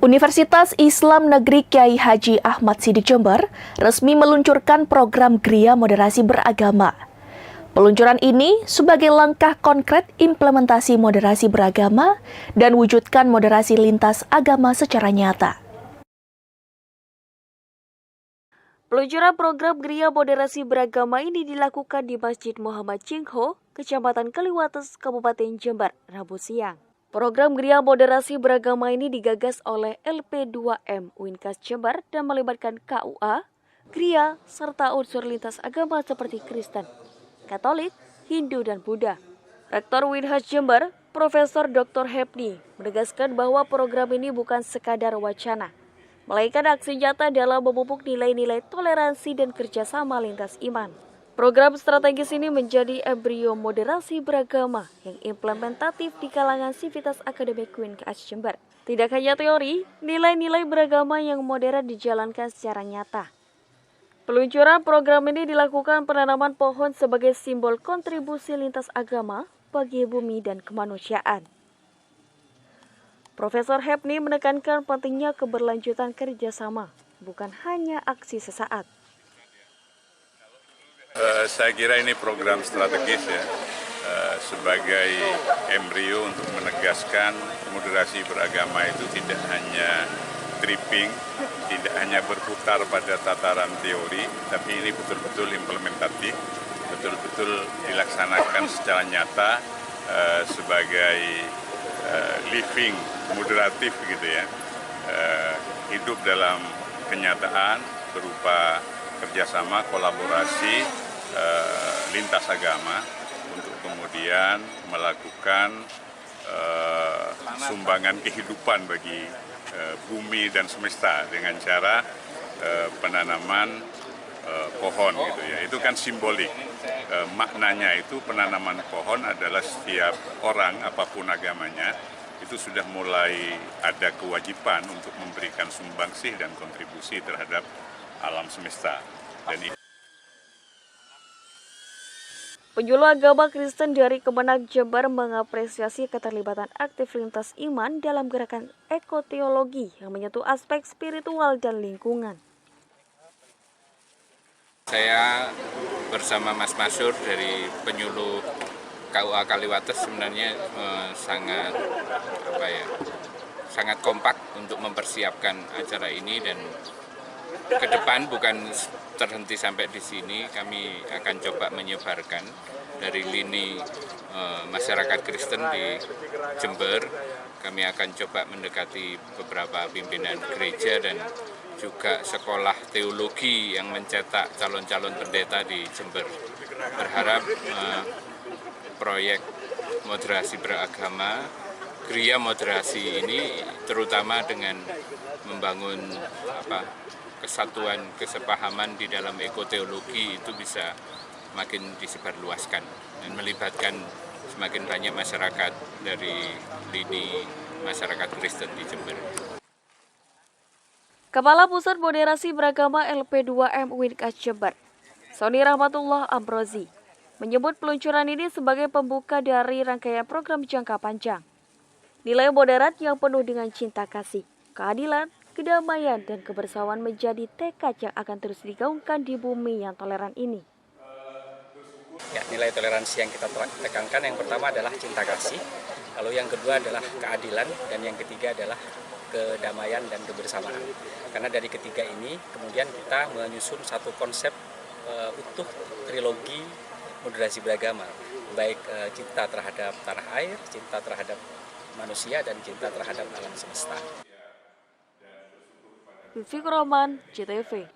Universitas Islam Negeri Kyai Haji Ahmad Siddiq Jember resmi meluncurkan program Gria Moderasi Beragama. Peluncuran ini sebagai langkah konkret implementasi moderasi beragama dan wujudkan moderasi lintas agama secara nyata. Peluncuran program Gria Moderasi Beragama ini dilakukan di Masjid Muhammad Cingho, Kecamatan Kaliwates, Kabupaten Jember, Rabu siang. Program Gria Moderasi Beragama ini digagas oleh LP2M Uinkas Jember dan melibatkan KUA, Gria, serta unsur lintas agama seperti Kristen, Katolik, Hindu, dan Buddha. Rektor Uinkas Jember, Profesor Dr. Hepni, menegaskan bahwa program ini bukan sekadar wacana, melainkan aksi nyata dalam memupuk nilai-nilai toleransi dan kerjasama lintas iman. Program strategis ini menjadi embrio moderasi beragama yang implementatif di kalangan sivitas akademik Uinkas Jember. Tidak hanya teori, nilai-nilai beragama yang modern dijalankan secara nyata. Peluncuran program ini dilakukan penanaman pohon sebagai simbol kontribusi lintas agama bagi bumi dan kemanusiaan. Profesor Hepni menekankan pentingnya keberlanjutan kerjasama, bukan hanya aksi sesaat. Saya kira ini program strategis ya, sebagai embrio untuk menegaskan moderasi beragama itu tidak hanya tripping, tidak hanya berputar pada tataran teori, tapi ini betul-betul implementatif, betul-betul dilaksanakan secara nyata sebagai living moderatif gitu ya, hidup dalam kenyataan berupa kerjasama, kolaborasi lintas agama untuk kemudian melakukan sumbangan kehidupan bagi bumi dan semesta dengan cara penanaman pohon gitu ya. Itu kan simbolik. Maknanya itu penanaman pohon adalah setiap orang apapun agamanya itu sudah mulai ada kewajiban untuk memberikan sumbangsih dan kontribusi terhadap alam semesta. Dan Penyuluh agama Kristen dari Kemenag Jember mengapresiasi keterlibatan aktif lintas iman dalam gerakan ekoteologi yang menyentuh aspek spiritual dan lingkungan. Saya bersama Mas Masur dari penyuluh KUA Kaliwates sebenarnya sangat kompak untuk mempersiapkan acara ini, dan ke depan bukan terhenti sampai di sini, kami akan coba menyebarkan dari lini masyarakat Kristen di Jember. Kami akan coba mendekati beberapa pimpinan gereja dan juga sekolah teologi yang mencetak calon-calon pendeta di Jember. Berharap proyek moderasi beragama, Gria Moderasi ini terutama dengan membangun kesatuan, kesepahaman di dalam ekoteologi itu bisa makin disebarluaskan dan melibatkan semakin banyak masyarakat dari lini masyarakat Kristen di Jember. Kepala Pusat Moderasi Beragama LP2M Uinkas Jember, Sony Rahmatullah Ambrozi, menyebut peluncuran ini sebagai pembuka dari rangkaian program jangka panjang. Nilai moderat yang penuh dengan cinta kasih, keadilan, kedamaian, dan kebersamaan menjadi tekad yang akan terus digaungkan di bumi yang toleran ini. Ya, nilai toleransi yang kita tekankan yang pertama adalah cinta kasih, lalu yang kedua adalah keadilan, dan yang ketiga adalah kedamaian dan kebersamaan. Karena dari ketiga ini kemudian kita menyusun satu konsep utuh trilogi moderasi beragama, baik cinta terhadap tanah air, cinta terhadap manusia, dan cinta terhadap alam semesta. Lutfi Roman, JTV.